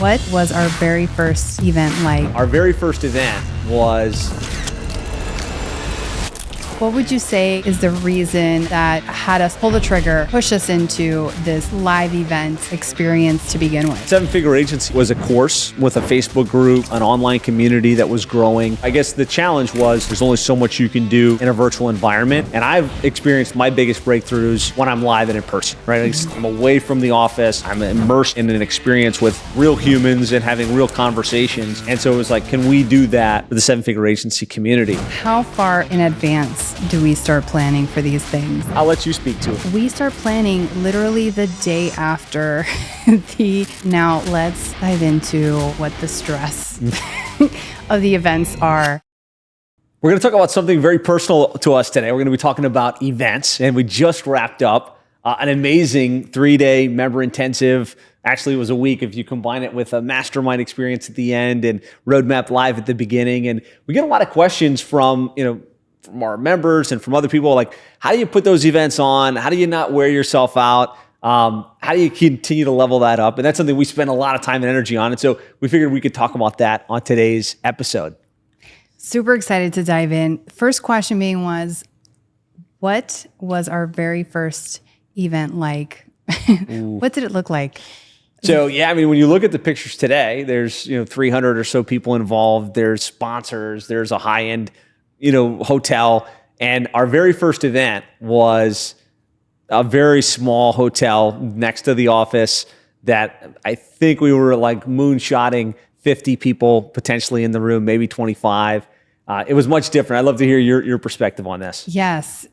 What was our very first event like? Our very first event was... What would you say is the reason that had us pull the trigger, push us into this live event experience to begin with? Seven-Figure Agency was a course with a Facebook group, an online community that was growing. I guess the challenge was there's only so much you can do in a virtual environment. And I've experienced my biggest breakthroughs when I'm live and in person, right? I'm away from the office. I'm immersed in an experience with real humans and having real conversations. And so it was like, can we do that for the Seven-Figure Agency community? How far in advance do we start planning for these things? I'll let you speak to it. We start planning literally the day after Now let's dive into what the stress of the events are. We're going to talk about something very personal to us today. We're going to be talking about events, and we just wrapped up an amazing 3-day member intensive. Actually, it was a week if you combine it with a mastermind experience at the end and roadmap live at the beginning. And we get a lot of questions from our members and from other people, like, how do you put those events on? How do you not wear yourself out? How do you continue to level that up? And that's something we spend a lot of time and energy on. And so we figured we could talk about that on today's episode. Super excited to dive in. First question being what was our very first event like? What did it look like? So, yeah, I mean, when you look at the pictures today, there's, 300 or so people involved. There's sponsors. There's a high-end, hotel. And our very first event was a very small hotel next to the office that I think we were like moonshotting 50 people potentially in the room, maybe 25. It was much different. I'd love to hear your perspective on this. Yes.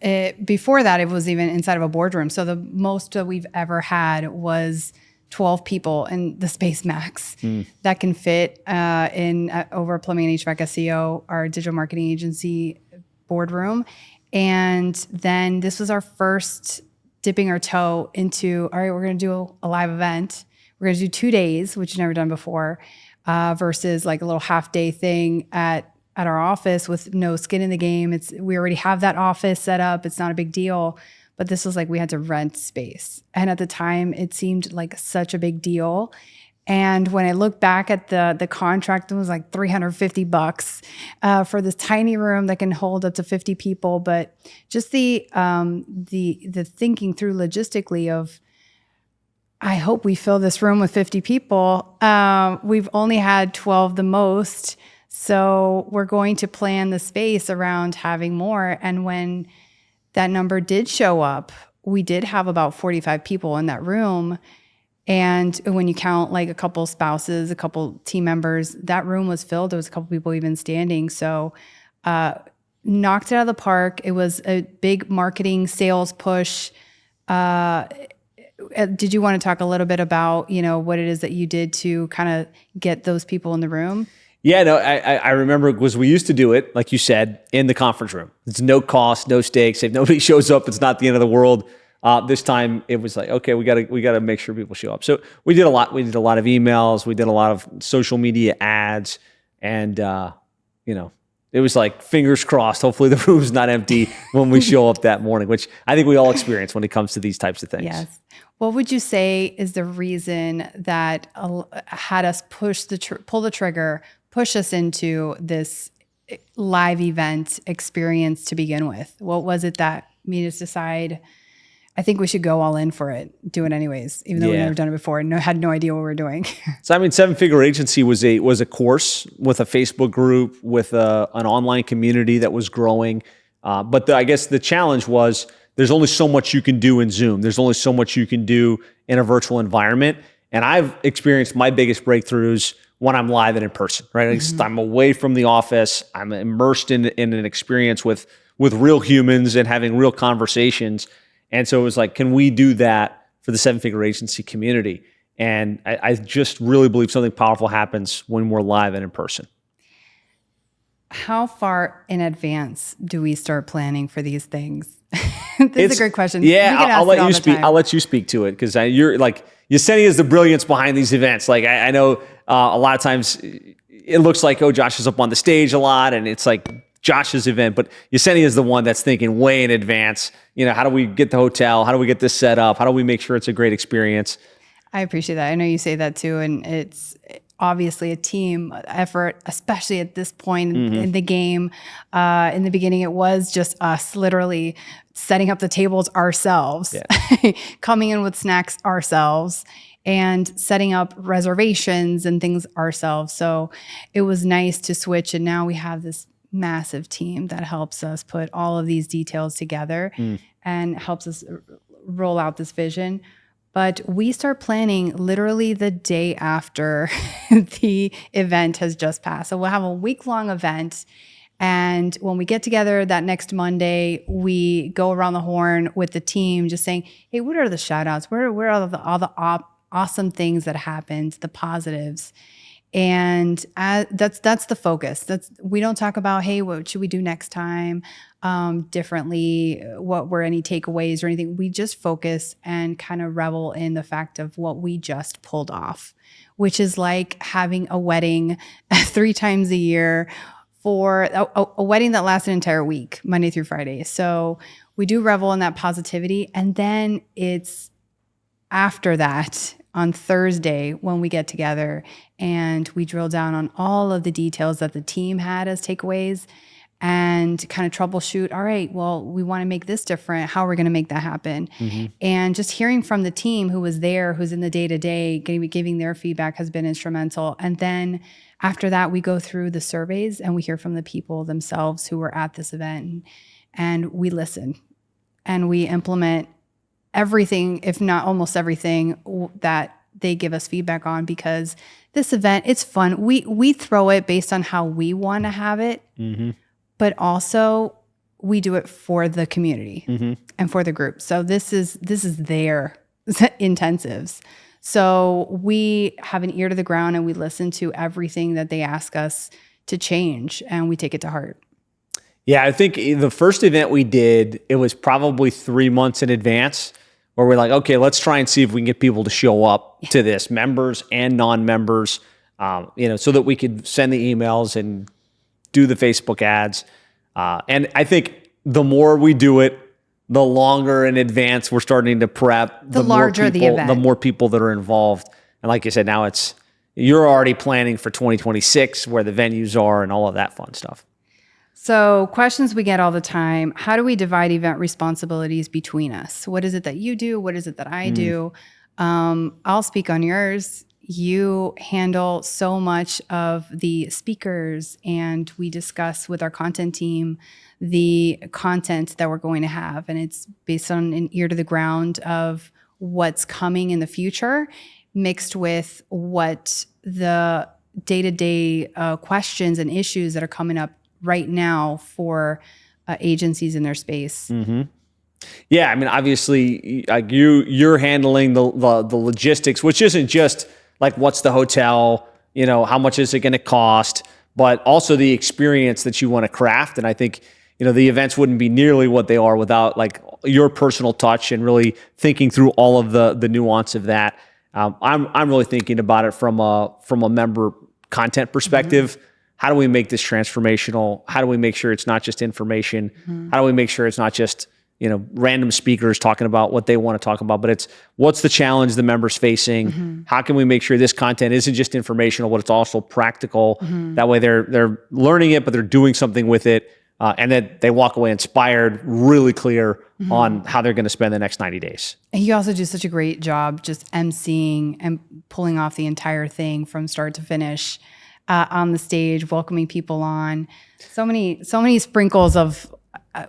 Before that, it was even inside of a boardroom. So the most that we've ever had was 12 people in the Space Max that can fit in over Plumbing and HVAC SEO, our digital marketing agency boardroom. And then this was our first dipping our toe into, all right, we're going to do a live event. We're going to do 2 days, which we've never done before, versus like a little half day thing at our office with no skin in the game. We already have that office set up. It's not a big deal. But this was like we had to rent space. And at the time, it seemed like such a big deal. And when I look back at the contract, it was like $350 for this tiny room that can hold up to 50 people. But just the thinking through logistically of, I hope we fill this room with 50 people. We've only had 12 the most. So we're going to plan the space around having more. And when that number did show up, we did have about 45 people in that room. And when you count like a couple spouses, a couple team members, that room was filled. There was a couple people even standing. So knocked it out of the park. It was a big marketing sales push. Did you want to talk a little bit about, what it is that you did to kind of get those people in the room? Yeah, no, I remember because we used to do it, like you said, in the conference room. It's no cost, no stakes. If nobody shows up, it's not the end of the world. This time it was like, okay, we gotta make sure people show up. So we did a lot. We did a lot of emails. We did a lot of social media ads, and it was like fingers crossed. Hopefully the room's not empty when we show up that morning, which I think we all experience when it comes to these types of things. Yes. What would you say is the reason that had us pull the trigger, push us into this live event experience to begin with? What was it that made us decide, I think we should go all in for it, do it anyways, even though we've never done it before and had no idea what we were doing? So, I mean, Seven-Figure Agency was a course with a Facebook group, with an online community that was growing. But I guess the challenge was there's only so much you can do in Zoom. There's only so much you can do in a virtual environment. And I've experienced my biggest breakthroughs when I'm live and in person, right? I'm away from the office. I'm immersed in an experience with real humans and having real conversations. And so it was like, can we do that for the Seven-Figure Agency community? And I just really believe something powerful happens when we're live and in person. How far in advance do we start planning for these things? This is a great question. Yeah, I'll let you speak. I'll let you speak to it because you're like, Yesenia is the brilliance behind these events. Like I know a lot of times it looks like, oh, Josh is up on the stage a lot and it's like Josh's event, but Yesenia is the one that's thinking way in advance. How do we get the hotel? How do we get this set up? How do we make sure it's a great experience? I appreciate that. I know you say that too. And it's obviously a team effort, especially at this point in the game. In the beginning, it was just us literally setting up the tables ourselves, coming in with snacks ourselves, and setting up reservations and things ourselves. So it was nice to switch. And now we have this massive team that helps us put all of these details together and helps us roll out this vision. But we start planning literally the day after the event has just passed. So we'll have a week-long event. And when we get together that next Monday, we go around the horn with the team just saying, hey, what are the shout outs? Where are all the awesome things that happened, the positives? And that's the focus. We don't talk about, hey, what should we do next time differently? What were any takeaways or anything? We just focus and kind of revel in the fact of what we just pulled off, which is like having a wedding 3 times a year for a wedding that lasts an entire week, Monday through Friday. So we do revel in that positivity. And then it's after that, on Thursday, when we get together and we drill down on all of the details that the team had as takeaways and kind of troubleshoot, all right, well, we want to make this different. How are we going to make that happen? And just hearing from the team who was there, who's in the day-to-day, giving their feedback has been instrumental. And then after that, we go through the surveys and we hear from the people themselves who were at this event. And we listen and we implement everything, if not almost everything that they give us feedback on, because this event, it's fun. We throw it based on how we want to have it, but also we do it for the community and for the group. So this is their intensives. So we have an ear to the ground and we listen to everything that they ask us to change and we take it to heart. Yeah, I think the first event we did, it was probably 3 months in advance where we're like, okay, let's try and see if we can get people to show up to this, members and non-members, so that we could send the emails and do the Facebook ads. And I think the more we do it, the longer in advance we're starting to prep, the larger more people, the event, the more people that are involved. And like you said, now you're already planning for 2026, where the venues are and all of that fun stuff. So questions we get all the time: how do we divide event responsibilities between us? What is it that you do? What is it that I do? I'll speak on yours. You handle so much of the speakers, and we discuss with our content team the content that we're going to have. And it's based on an ear to the ground of what's coming in the future, mixed with what the day-to-day questions and issues that are coming up right now for agencies in their space. Yeah, I mean, obviously, like you're handling the logistics, which isn't just like what's the hotel, how much is it going to cost, but also the experience that you want to craft. And I think the events wouldn't be nearly what they are without like your personal touch and really thinking through all of the nuance of that. I'm really thinking about it from a member content perspective. How do we make this transformational? How do we make sure it's not just information? How do we make sure it's not just, random speakers talking about what they want to talk about, but it's what's the challenge the member's facing? How can we make sure this content isn't just informational, but it's also practical? That way they're learning it, but they're doing something with it. And then they walk away inspired, really clear on how they're going to spend the next 90 days. And you also do such a great job just emceeing and pulling off the entire thing from start to finish. On the stage, welcoming people on. So many sprinkles of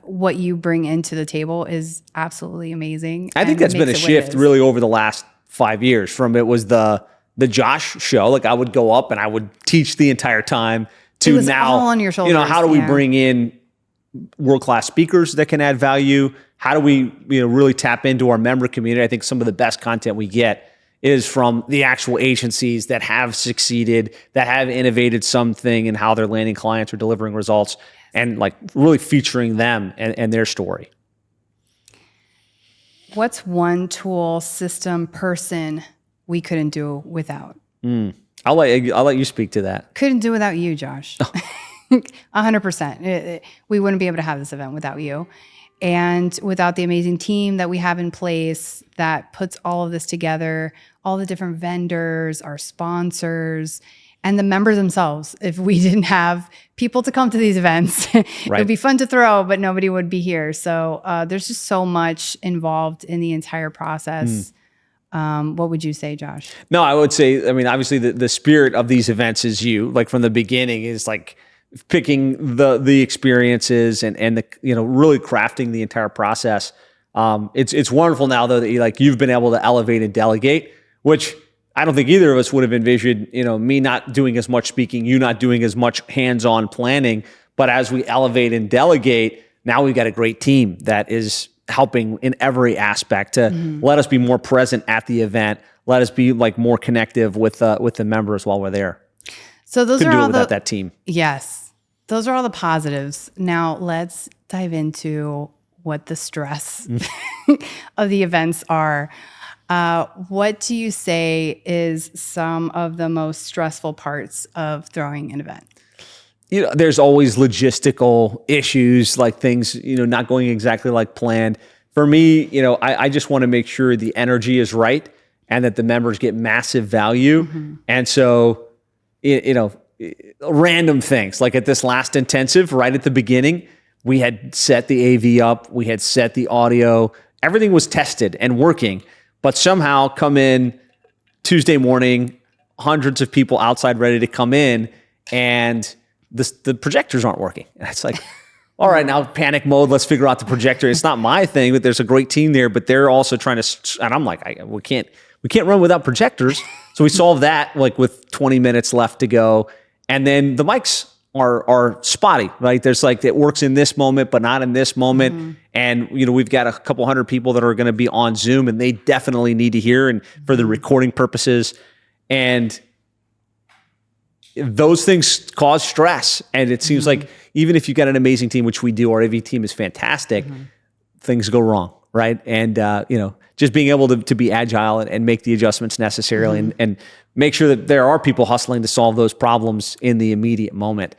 what you bring into the table is absolutely amazing. I think that's been a shift really over the last 5 years. From it was the Josh show, like I would go up and I would teach the entire time, to it was now all on your shoulders. How do we bring in world-class speakers that can add value? How do we really tap into our member community? I think some of the best content we get is from the actual agencies that have succeeded, that have innovated something in how they're landing clients or delivering results, and like really featuring them and their story. What's one tool, system, person we couldn't do without? I'll let you speak to that. Couldn't do without you, Josh. 100%. We wouldn't be able to have this event without you. And without the amazing team that we have in place that puts all of this together, all the different vendors, our sponsors, and the members themselves. If we didn't have people to come to these events, it would be fun to throw, but nobody would be here. So there's just so much involved in the entire process. What would you say, Josh? No, I would say, I mean, obviously the spirit of these events is you, like from the beginning, is like picking the experiences and the, really crafting the entire process. It's wonderful now though that you've been able to elevate and delegate, which I don't think either of us would have envisioned, me not doing as much speaking, you not doing as much hands-on planning. But as we elevate and delegate, now we've got a great team that is helping in every aspect to let us be more present at the event, let us be more connective with the members while we're there. So those Couldn't are do it all without that team. Yes, those are all the positives. Now let's dive into what the stress of the events are. What do you say is some of the most stressful parts of throwing an event? There's always logistical issues, like things, not going exactly like planned. For me, I just want to make sure the energy is right and that the members get massive value. And so, random things like at this last intensive, right at the beginning, we had set the AV up, we had set the audio, everything was tested and working. But somehow come in Tuesday morning, hundreds of people outside ready to come in, and the projectors aren't working. And it's like, all right, now panic mode, let's figure out the projector. It's not my thing, but there's a great team there, but they're also trying to, and I'm like, we can't run without projectors. So we solved that with 20 minutes left to go. And then the mics are spotty, right? There's it works in this moment, but not in this moment. And, we've got a couple hundred people that are going to be on Zoom and they definitely need to hear and for the recording purposes. And those things cause stress. And it seems like even if you've got an amazing team, which we do, our AV team is fantastic, things go wrong, right? And, just being able to be agile and make the adjustments necessarily and make sure that there are people hustling to solve those problems in the immediate moment.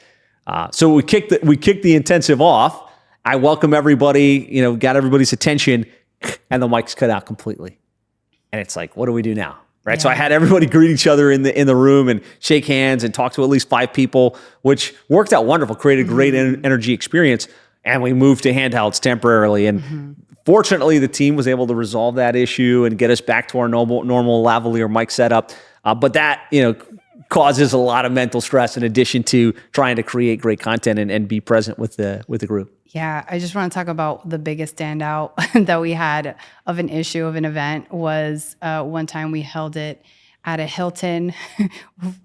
So we kicked the intensive off. I welcome everybody, got everybody's attention, and the mics cut out completely. And it's like, what do we do now? Right. Yeah. So I had everybody greet each other in the room and shake hands and talk to at least 5 people, which worked out wonderful, created a great energy experience. And we moved to handhelds temporarily. And fortunately, the team was able to resolve that issue and get us back to our normal lavalier mic setup. But that, causes a lot of mental stress in addition to trying to create great content and be present with the group. Yeah, I just want to talk about the biggest standout that we had of an issue of an event was one time we held it at a Hilton,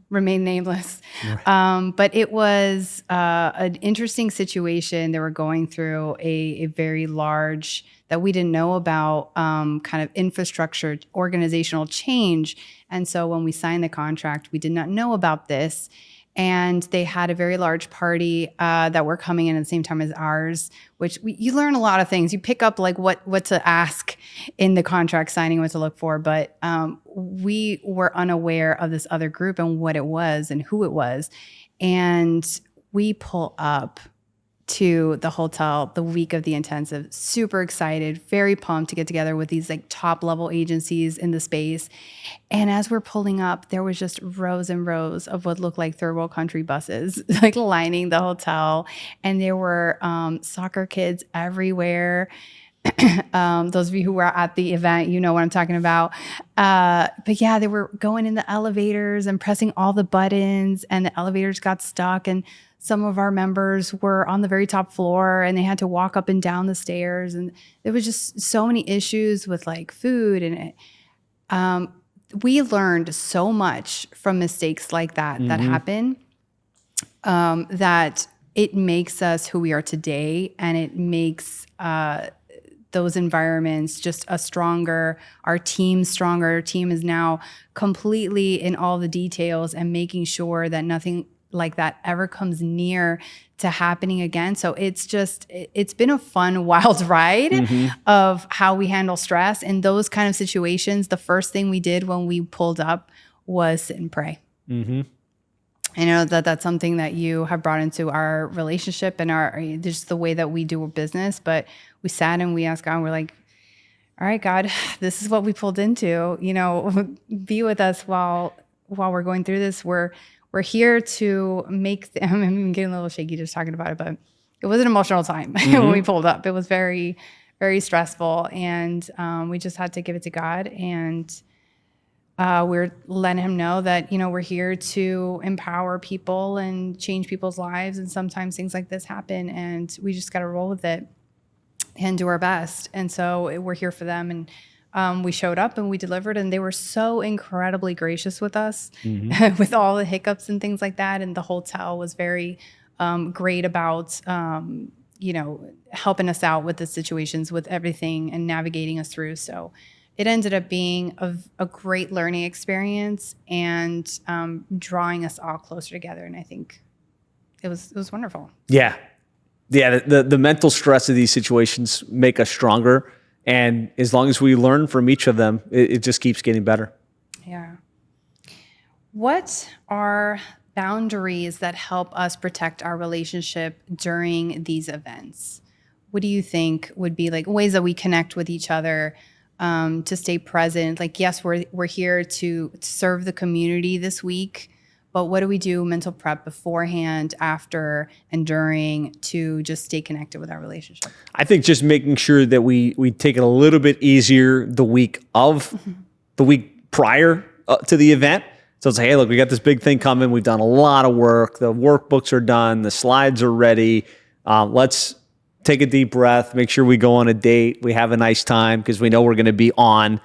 remain nameless. Right. But it was an interesting situation. They were going through a very large, that we didn't know about, kind of infrastructure, organizational change. And so when we signed the contract, we did not know about this. And they had a very large party that were coming in at the same time as ours, which you learn a lot of things. You pick up what to ask in the contract signing, what to look for. But we were unaware of this other group and what it was and who it was. And we pull up to the hotel the week of the intensive, super excited, very pumped to get together with these top level agencies in the space. And as we're pulling up, there was just rows and rows of what looked like third world country buses lining the hotel. And there were soccer kids everywhere. Those of you who were at the event, you know what I'm talking about. But yeah, they were going in the elevators and pressing all the buttons, and the elevators got stuck, and some of our members were on the very top floor and they had to walk up and down the stairs. And there was just so many issues with food. And we learned so much from mistakes like that happen, that it makes us who we are today. And it makes those environments just our team stronger. Our team is now completely in all the details and making sure that nothing like that ever comes near to happening again. So it's been a fun, wild ride of how we handle stress. In those kind of situations, the first thing we did when we pulled up was sit and pray. I know that's something that you have brought into our relationship and just the way that we do business. But we sat and we asked God, and we're like, all right, God, this is what we pulled into, be with us while we're going through this. We're here to make, I'm getting a little shaky just talking about it, but it was an emotional time when we pulled up. It was very, very stressful. And we just had to give it to God. And we're letting him know that, we're here to empower people and change people's lives. And sometimes things like this happen and we just got to roll with it and do our best. And so we're here for them. And we showed up and we delivered, and they were so incredibly gracious with us with all the hiccups and things like that. And the hotel was very great about, helping us out with the situations, with everything and navigating us through. So it ended up being a great learning experience and drawing us all closer together. And I think it was wonderful. Yeah. Yeah, the mental stress of these situations make us stronger. And as long as we learn from each of them, it just keeps getting better. Yeah. What are boundaries that help us protect our relationship during these events? What do you think would be like ways that we connect with each other to stay present? Like, yes, we're here to serve the community this week, but what do we do mental prep beforehand, after, and during to just stay connected with our relationship? I think just making sure that we take it a little bit easier the week prior to the event. So it's like, hey, look, we got this big thing coming. We've done a lot of work. The workbooks are done. The slides are ready. Let's take a deep breath, make sure we go on a date. We have a nice time because we know we're going to be on,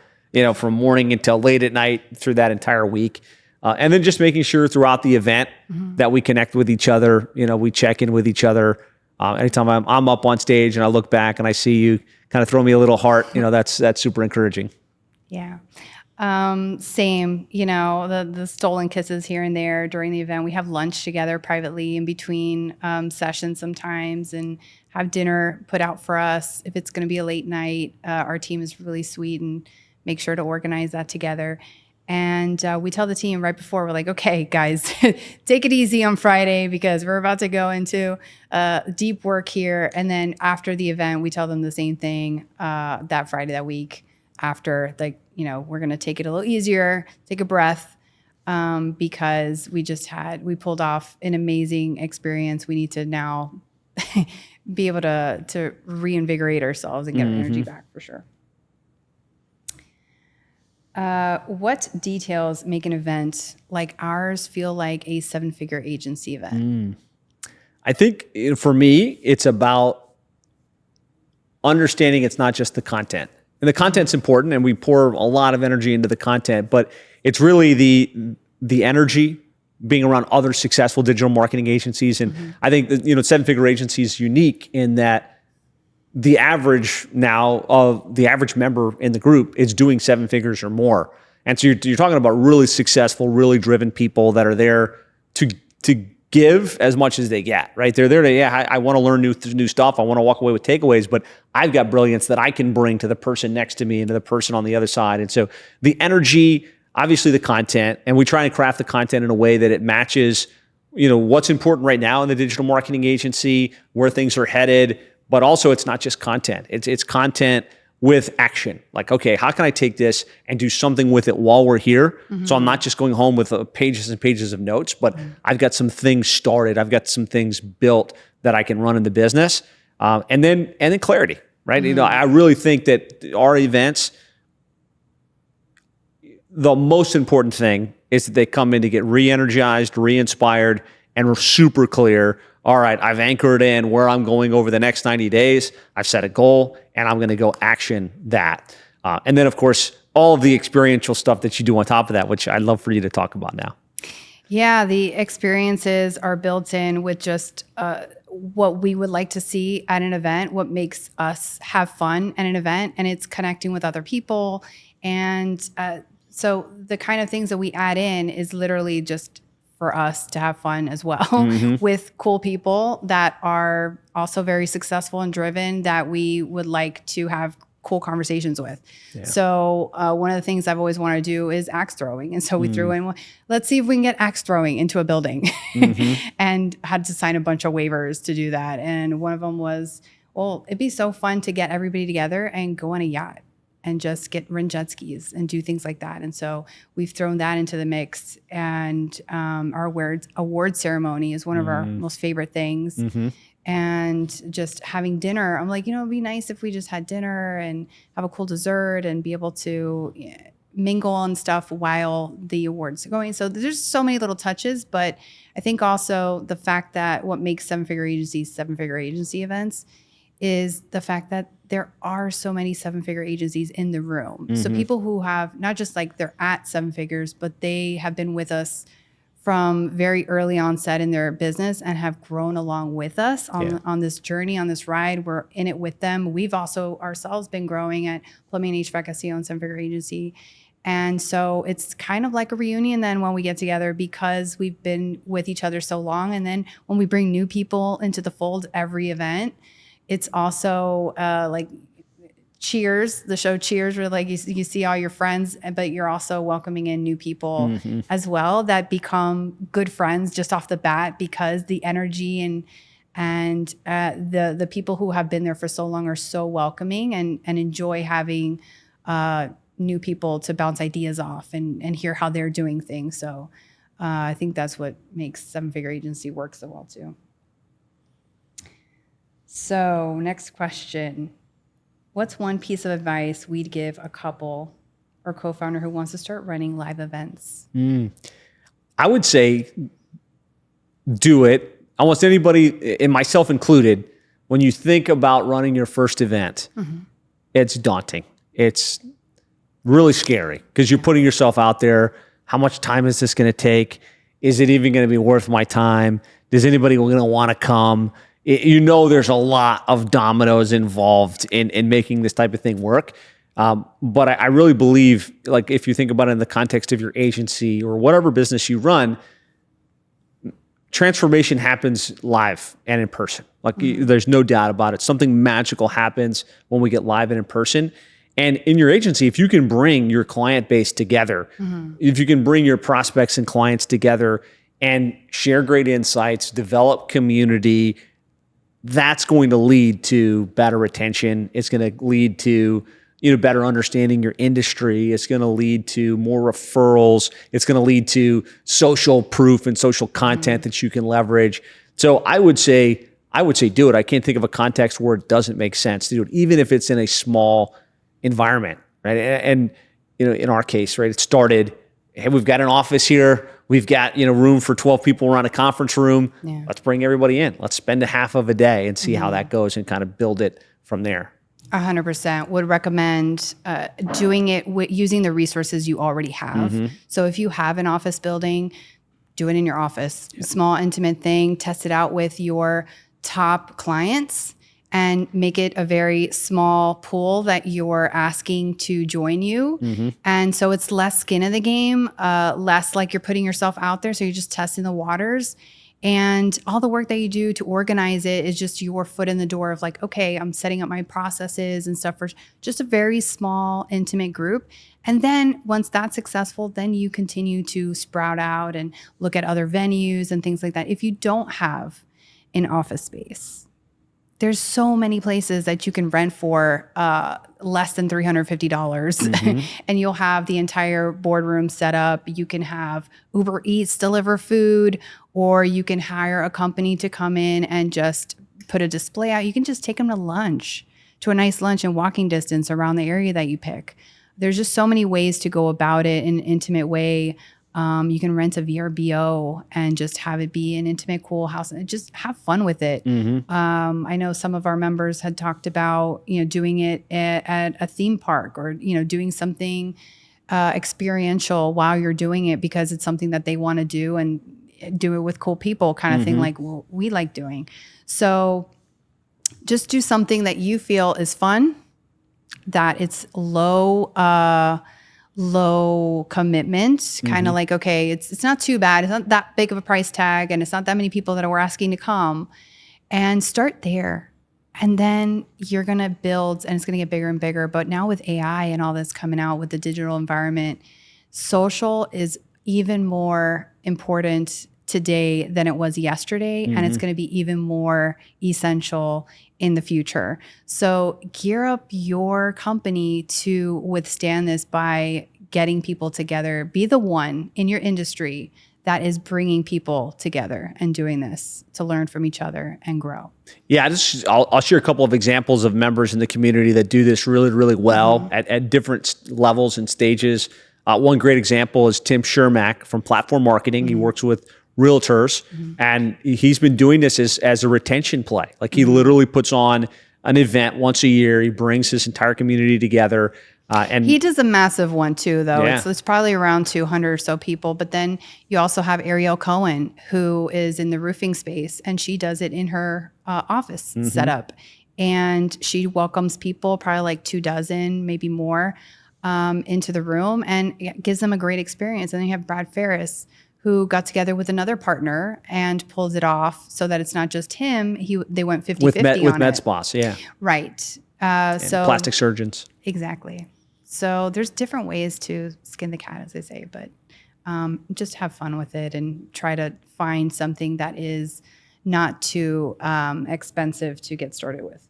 from morning until late at night through that entire week. And then just making sure throughout the event that we connect with each other, we check in with each other. Anytime I'm up on stage and I look back and I see you kind of throw me a little heart, that's super encouraging. Yeah. Same, the stolen kisses here and there during the event. We have lunch together privately in between sessions sometimes and have dinner put out for us. If it's going to be a late night, our team is really sweet and make sure to organize that together. And we tell the team right before, we're like, okay, guys, take it easy on Friday because we're about to go into deep work here. And then after the event, we tell them the same thing that Friday, that week after, we're going to take it a little easier, take a breath because we pulled off an amazing experience. We need to now be able to reinvigorate ourselves and get our energy back for sure. What details make an event like ours feel like a 7-figure agency event? I think for me, it's about understanding it's not just the content. And the content's important and we pour a lot of energy into the content, but it's really the energy being around other successful digital marketing agencies. And I think that, 7-figure agency is unique in that the average member in the group is doing 7 figures or more. And so you're talking about really successful, really driven people that are there to give as much as they get, right? They're there to, I want to learn new stuff. I want to walk away with takeaways, but I've got brilliance that I can bring to the person next to me and to the person on the other side. And so the energy, obviously the content, and we try and craft the content in a way that it matches, what's important right now in the digital marketing agency, where things are headed. But also it's not just content. It's content with action. Like, okay, how can I take this and do something with it while we're here? So I'm not just going home with pages and pages of notes, but I've got some things started. I've got some things built that I can run in the business. And then clarity, right? I really think that our events, the most important thing is that they come in to get re-energized, re-inspired, and we're super clear. All right, I've anchored in where I'm going over the next 90 days. I've set a goal, and I'm going to go action that. And then, of course, all of the experiential stuff that you do on top of that, which I'd love for you to talk about now. Yeah, the experiences are built in with just what we would like to see at an event, what makes us have fun at an event, and it's connecting with other people. And so the kind of things that we add in is literally just for us to have fun as well with cool people that are also very successful and driven that we would like to have cool conversations with. Yeah. So one of the things I've always wanted to do is axe throwing. And so we threw in, well, let's see if we can get axe throwing into a building and had to sign a bunch of waivers to do that. And one of them was, well, it'd be so fun to get everybody together and go on a yacht. and just rent jet skis and do things like that. And so we've thrown that into the mix. And our award ceremony is one of our most favorite things. And just having dinner, I'm like, it'd be nice if we just had dinner and have a cool dessert and be able to mingle and stuff while the awards are going. So there's so many little touches, but I think also the fact that what makes seven-figure agency events is the fact that there are so many seven-figure agencies in the room. So people who have not just like they're at seven figures, but they have been with us from very early onset in their business and have grown along with us on this journey, on this ride. We're in it with them. We've also ourselves been growing at Plumbing and HVAC SEO and seven-figure agency. And so it's kind of like a reunion then when we get together because we've been with each other so long. And then when we bring new people into the fold every event, it's also like Cheers, the show Cheers, where like you see all your friends, but you're also welcoming in new people as well that become good friends just off the bat because the energy and the people who have been there for so long are so welcoming and enjoy having new people to bounce ideas off and hear how they're doing things. So I think that's what makes seven-figure agency work so well too. So next question. What's one piece of advice we'd give a couple or co-founder who wants to start running live events? I would say do it. Almost anybody, and myself included, when you think about running your first event, it's daunting. It's really scary because you're putting yourself out there. How much time is this going to take? Is it even going to be worth my time? Is anybody going to want to come? There's a lot of dominoes involved in making this type of thing work. But I really believe, like, if you think about it in the context of your agency or whatever business you run, transformation happens live and in person. Like, there's no doubt about it. Something magical happens when we get live and in person. And in your agency, if you can bring your client base together, if you can bring your prospects and clients together and share great insights, develop community, that's going to lead to better retention. It's going to lead to better understanding your industry. It's going to lead to more referrals. It's going to lead to social proof and social content that you can leverage. So I would say do it. I can't think of a context where it doesn't make sense to do it, even if it's in a small environment, right? And in our case, right, it started, hey, we've got an office here. We've got, room for 12 people around a conference room. Yeah. Let's bring everybody in. Let's spend a half of a day and see how that goes and kind of build it from there. 100% would recommend doing it using the resources you already have. So if you have an office building, do it in your office. Small, intimate thing. Test it out with your top clients and make it a very small pool that you're asking to join you. And so it's less skin in the game, less like you're putting yourself out there. So you're just testing the waters. And all the work that you do to organize it is just your foot in the door of like, okay, I'm setting up my processes and stuff for just a very small, intimate group. And then once that's successful, then you continue to sprout out and look at other venues and things like that. If you don't have an office space, there's so many places that you can rent for less than $350 and you'll have the entire boardroom set up. You can have Uber Eats deliver food, or you can hire a company to come in and just put a display out. You can just take them to lunch, to a nice lunch in walking distance around the area that you pick. There's just so many ways to go about it in an intimate way. You can rent a VRBO and just have it be an intimate, cool house and just have fun with it. I know some of our members had talked about, doing it at a theme park or, doing something experiential while you're doing it because it's something that they want to do and do it with cool people kind of thing like we like doing. So just do something that you feel is fun, that it's low commitment, kind of like, okay, it's not too bad. It's not that big of a price tag and it's not that many people that are asking to come, and start there. And then you're going to build and it's going to get bigger and bigger. But now with AI and all this coming out with the digital environment, social is even more important today than it was yesterday, and it's going to be even more essential in the future. So gear up your company to withstand this by getting people together. Be the one in your industry that is bringing people together and doing this to learn from each other and grow. Yeah, I'll share a couple of examples of members in the community that do this really, really well at different levels and stages. One great example is Tim Shermack from Platform Marketing. He works with realtors, and he's been doing this as a retention play. Like he literally puts on an event once a year. He brings his entire community together. And he does a massive one too, though. Yeah. It's probably around 200 or so people. But then you also have Ariel Cohen, who is in the roofing space, and she does it in her office setup. And she welcomes people, probably like 24, maybe more, into the room, and gives them a great experience. And then you have Brad Ferris, who got together with another partner and pulled it off so that it's not just him. They went 50-50 with on med it. spas, yeah. Right. So plastic surgeons. Exactly. So there's different ways to skin the cat, as they say, but just have fun with it and try to find something that is not too expensive to get started with.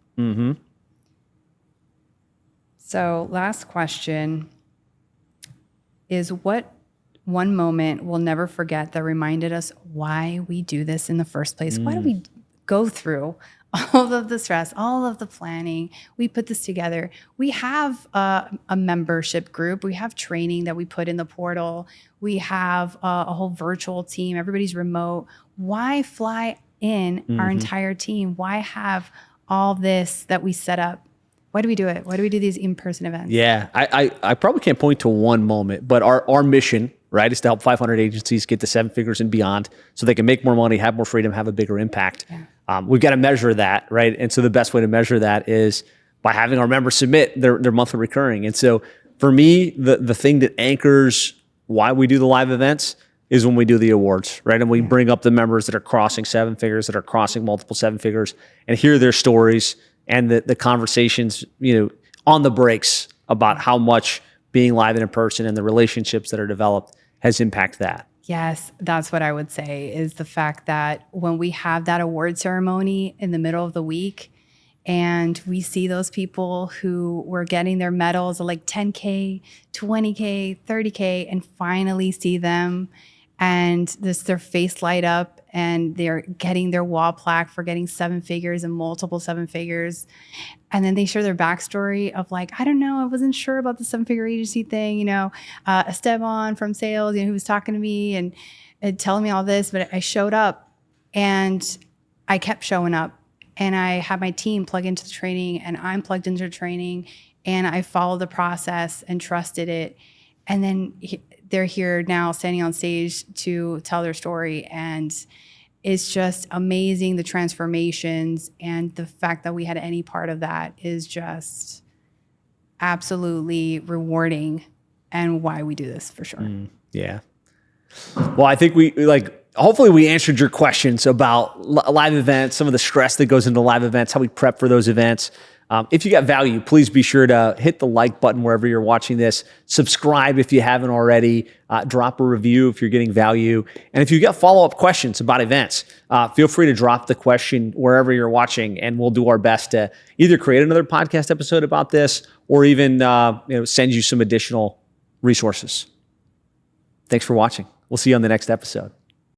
So last question is, what one moment we'll never forget that reminded us why we do this in the first place? Why do we go through all of the stress, all of the planning? We put this together. We have a membership group. We have training that we put in the portal. We have a whole virtual team. Everybody's remote. Why fly in our entire team? Why have all this that we set up? Why do we do it? Why do we do these in-person events? Yeah, I probably can't point to one moment, but our mission, right, is to help 500 agencies get to 7 figures and beyond so they can make more money, have more freedom, have a bigger impact. Yeah. We've got to measure that, right? And so the best way to measure that is by having our members submit their monthly recurring. And so for me, the thing that anchors why we do the live events is when we do the awards, right? And we bring up the members that are crossing 7 figures, that are crossing multiple 7 figures, and hear their stories and the conversations, on the breaks about how much being live and in person and the relationships that are developed has impacted that. Yes, that's what I would say, is the fact that when we have that award ceremony in the middle of the week and we see those people who were getting their medals of like 10K, 20K, 30K, and finally see them and their face light up and they're getting their wall plaque for getting 7 figures and multiple 7 figures. And then they share their backstory of like, I don't know, I wasn't sure about the 7-figure agency thing. Esteban from sales, who was talking to me and telling me all this, but I showed up and I kept showing up and I had my team plug into the training and I'm plugged into the training and I followed the process and trusted it. And then they're here now standing on stage to tell their story. And it's just amazing, the transformations, and the fact that we had any part of that is just absolutely rewarding, and why we do this for sure. Yeah. Well, I think hopefully we answered your questions about live events, some of the stress that goes into live events, how we prep for those events. If you got value, please be sure to hit the like button wherever you're watching this. Subscribe if you haven't already. Drop a review if you're getting value. And if you got follow-up questions about events, feel free to drop the question wherever you're watching, and we'll do our best to either create another podcast episode about this or even send you some additional resources. Thanks for watching. We'll see you on the next episode.